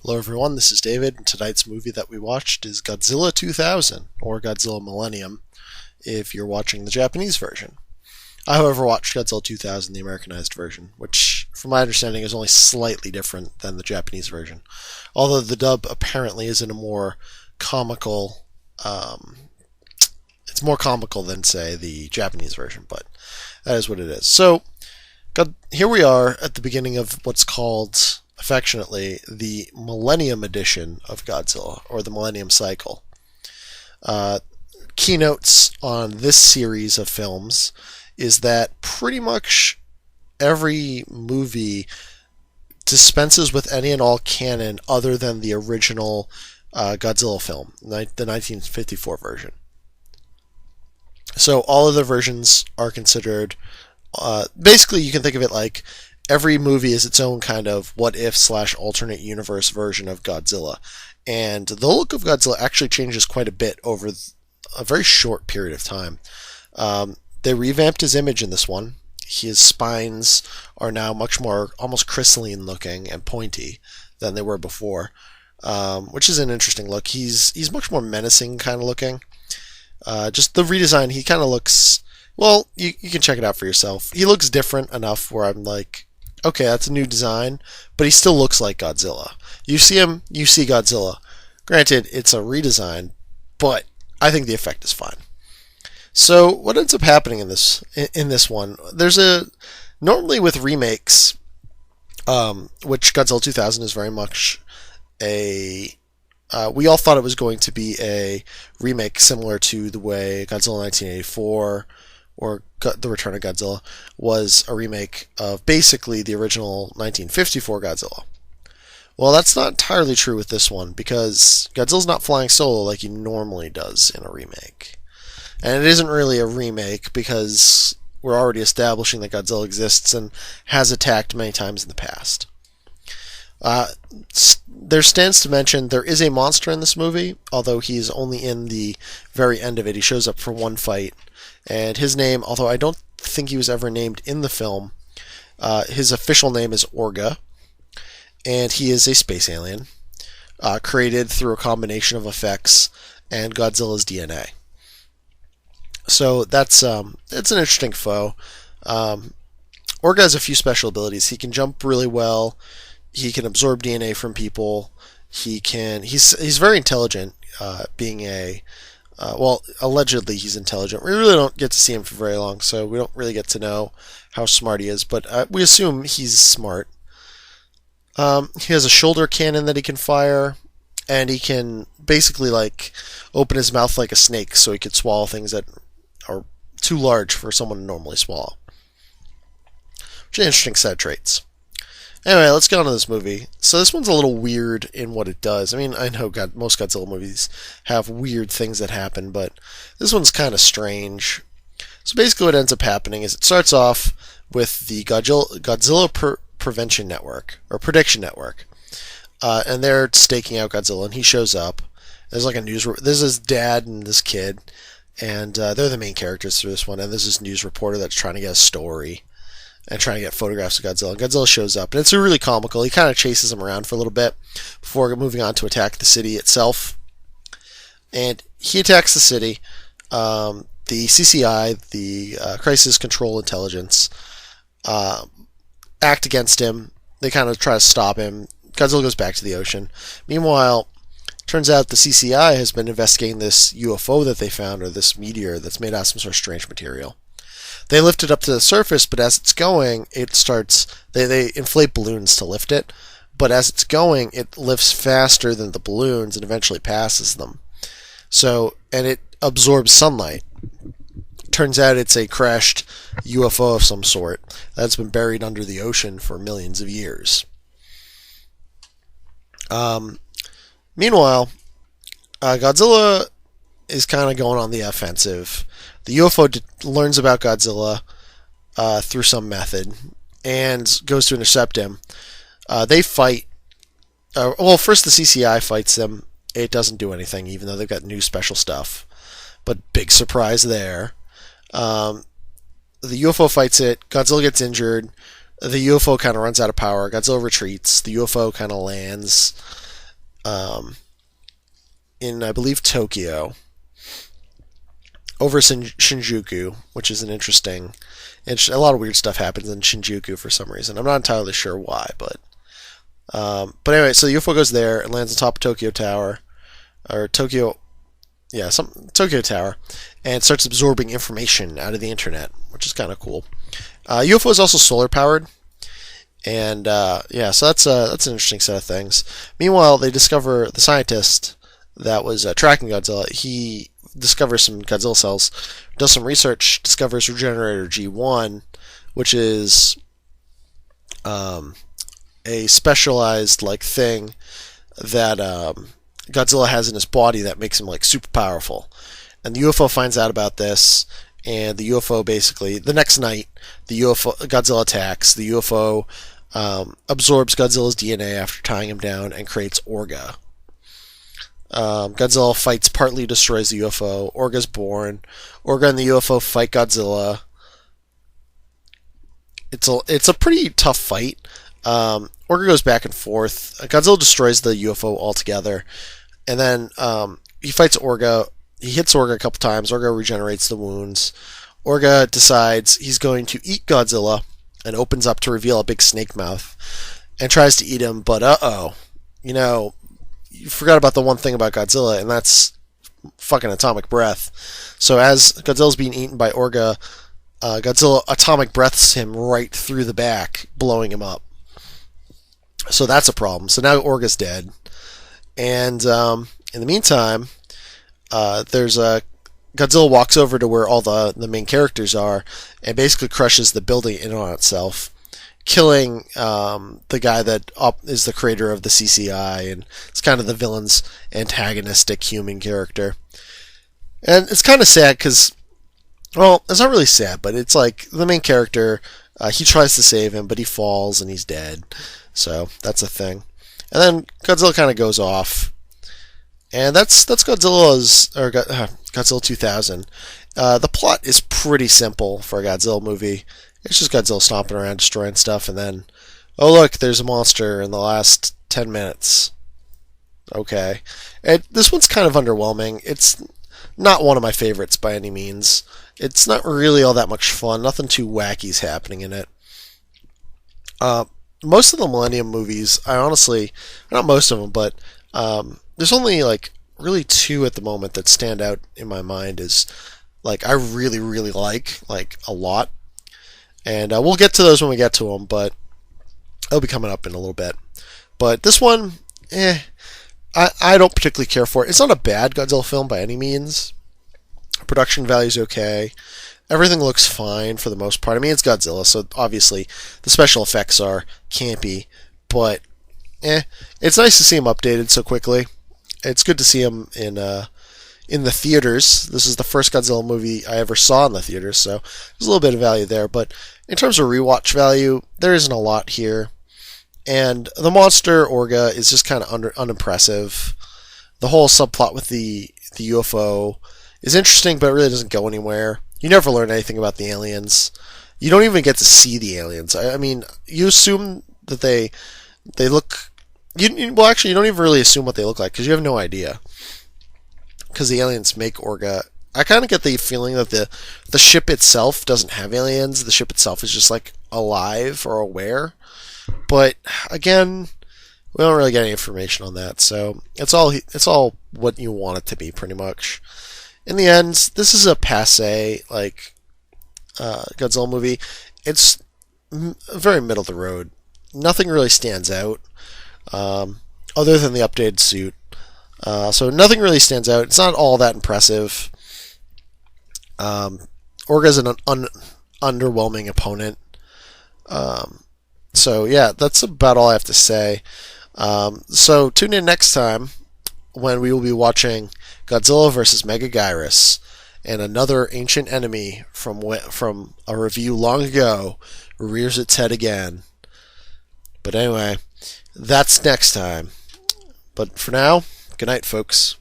Hello everyone, this is David, and tonight's movie that we watched is Godzilla 2000, or Godzilla Millennium, if you're watching the Japanese version. I, however, watched Godzilla 2000, the Americanized version, which, from my understanding, is only slightly different than the Japanese version. Although the dub apparently is in a more comical, it's more comical than, say, the Japanese version, but that is what it is. So, here we are at the beginning of what's called, affectionately, the Millennium Edition of Godzilla, or the Millennium Cycle. Keynotes on this series of films is that pretty much every movie dispenses with any and all canon other than the original Godzilla film, the 1954 version. So all of the versions are considered, basically you can think of it like every movie is its own kind of what-if/alternate universe version of Godzilla. And the look of Godzilla actually changes quite a bit over a very short period of time. They revamped his image in this one. His spines are now much more almost crystalline looking and pointy than they were before, which is an interesting look. He's much more menacing kind of looking. Just the redesign, he kind of looks... Well, you can check it out for yourself. He looks different enough where I'm like, okay, that's a new design, but he still looks like Godzilla. You see him, you see Godzilla. Granted, it's a redesign, but I think the effect is fine. So, what ends up happening in this one? Normally with remakes, which Godzilla 2000 is very much a... we all thought it was going to be a remake similar to the way Godzilla 1984 or The Return of Godzilla was a remake of basically the original 1954 Godzilla. Well, that's not entirely true with this one, because Godzilla's not flying solo like he normally does in a remake. And it isn't really a remake because we're already establishing that Godzilla exists and has attacked many times in the past. There stands to mention there is a monster in this movie, although he's only in the very end of it. He shows up for one fight, and his name, although I don't think he was ever named in the film, his official name is Orga, and he is a space alien, created through a combination of effects and Godzilla's DNA. So it's an interesting foe. Orga has a few special abilities. He can jump really well. He can absorb DNA from people. He's very intelligent, being allegedly he's intelligent. We really don't get to see him for very long, so we don't really get to know how smart he is, but we assume he's smart. He has a shoulder cannon that he can fire, and he can basically open his mouth like a snake so he could swallow things that are too large for someone to normally swallow. Which is an interesting set of traits. Anyway, let's get on to this movie. So this one's a little weird in what it does. I mean, I know most Godzilla movies have weird things that happen, but this one's kind of strange. So basically what ends up happening is it starts off with the Godzilla Prevention Network, or Prediction Network. And they're staking out Godzilla, and he shows up. There's there's his dad and this kid, and they're the main characters through this one, and there's this news reporter that's trying to get a story and trying to get photographs of Godzilla. And Godzilla shows up, and it's really comical. He kind of chases him around for a little bit before moving on to attack the city itself. And he attacks the city. The CCI, the Crisis Control Intelligence, act against him. They kind of try to stop him. Godzilla goes back to the ocean. Meanwhile, turns out the CCI has been investigating this UFO that they found, or this meteor that's made out of some sort of strange material. They lift it up to the surface, but as it's going, it starts... They inflate balloons to lift it, but as it's going, it lifts faster than the balloons and eventually passes them. And it absorbs sunlight. Turns out it's a crashed UFO of some sort that's been buried under the ocean for millions of years. Meanwhile, Godzilla is kind of going on the offensive. The UFO learns about Godzilla through some method and goes to intercept him. They fight. First the CCI fights them. It doesn't do anything, even though they've got new special stuff. But big surprise there. The UFO fights it. Godzilla gets injured. The UFO kind of runs out of power. Godzilla retreats. The UFO kind of lands. um, in I believe Tokyo, over Shinjuku, which is an interesting. And a lot of weird stuff happens in Shinjuku for some reason. I'm not entirely sure why, but anyway, so the UFO goes there and lands on top of Tokyo Tower, or Tokyo, yeah, some Tokyo Tower, and starts absorbing information out of the internet, which is kind of cool. UFO is also solar powered, and yeah, so that's an interesting set of things. Meanwhile, they discover the scientist that was tracking Godzilla. He discovers some Godzilla cells, does some research, discovers Regenerator G1, which is a specialized like thing that Godzilla has in his body that makes him like super powerful. And the UFO finds out about this, and the UFO basically the next night Godzilla attacks. The UFO absorbs Godzilla's DNA after tying him down and creates Orga. Godzilla fights, partly destroys the UFO. Orga's born. Orga and the UFO fight Godzilla. It's a pretty tough fight. Orga goes back and forth. Godzilla destroys the UFO altogether, and then he fights Orga. He hits Orga a couple times. Orga regenerates the wounds. Orga decides he's going to eat Godzilla and opens up to reveal a big snake mouth and tries to eat him, but you forgot about the one thing about Godzilla, and that's fucking atomic breath. So as Godzilla's being eaten by Orga, Godzilla atomic breaths him right through the back, blowing him up. So that's a problem. So now Orga's dead. And in the meantime, there's a Godzilla walks over to where all the main characters are and basically crushes the building in on itself, killing the guy that is the creator of the CCI, and it's kind of the villain's antagonistic human character. And it's kind of sad because, well, it's not really sad, but it's like the main character, he tries to save him, but he falls and he's dead. So that's a thing. And then Godzilla kind of goes off. And that's Godzilla 2000. The plot is pretty simple for a Godzilla movie. It's just Godzilla stomping around, destroying stuff, and then, oh look, there's a monster in the last 10 minutes. Okay. This one's kind of underwhelming. It's not one of my favorites by any means. It's not really all that much fun. Nothing too wacky's happening in it. Most of the Millennium movies, not most of them, but there's only like really two at the moment that stand out in my mind as like I really, really like a lot. And we'll get to those when we get to them, but it'll be coming up in a little bit. But this one, I don't particularly care for it. It's not a bad Godzilla film by any means. Production value's okay. Everything looks fine for the most part. I mean, it's Godzilla, so obviously the special effects are campy, but it's nice to see him updated so quickly. It's good to see him in the theaters. This is the first Godzilla movie I ever saw in the theaters, so there's a little bit of value there. But in terms of rewatch value, there isn't a lot here. And the monster Orga is just kind of unimpressive. The whole subplot with the UFO is interesting, but it really doesn't go anywhere. You never learn anything about the aliens. You don't even get to see the aliens. I mean, you assume that they look. Well, actually, you don't even really assume what they look like because you have no idea. Because the aliens make Orga. I kind of get the feeling that the ship itself doesn't have aliens. The ship itself is just like alive or aware. But again, we don't really get any information on that. So it's all what you want it to be, pretty much. In the end, this is a passe Godzilla movie. It's very middle of the road. Nothing really stands out other than the updated suit. So nothing really stands out. It's not all that impressive. Orga's an underwhelming opponent. So yeah, that's about all I have to say. So tune in next time when we will be watching Godzilla vs. Megaguirus, and another ancient enemy from a review long ago rears its head again. But anyway, that's next time. But for now, good night, folks.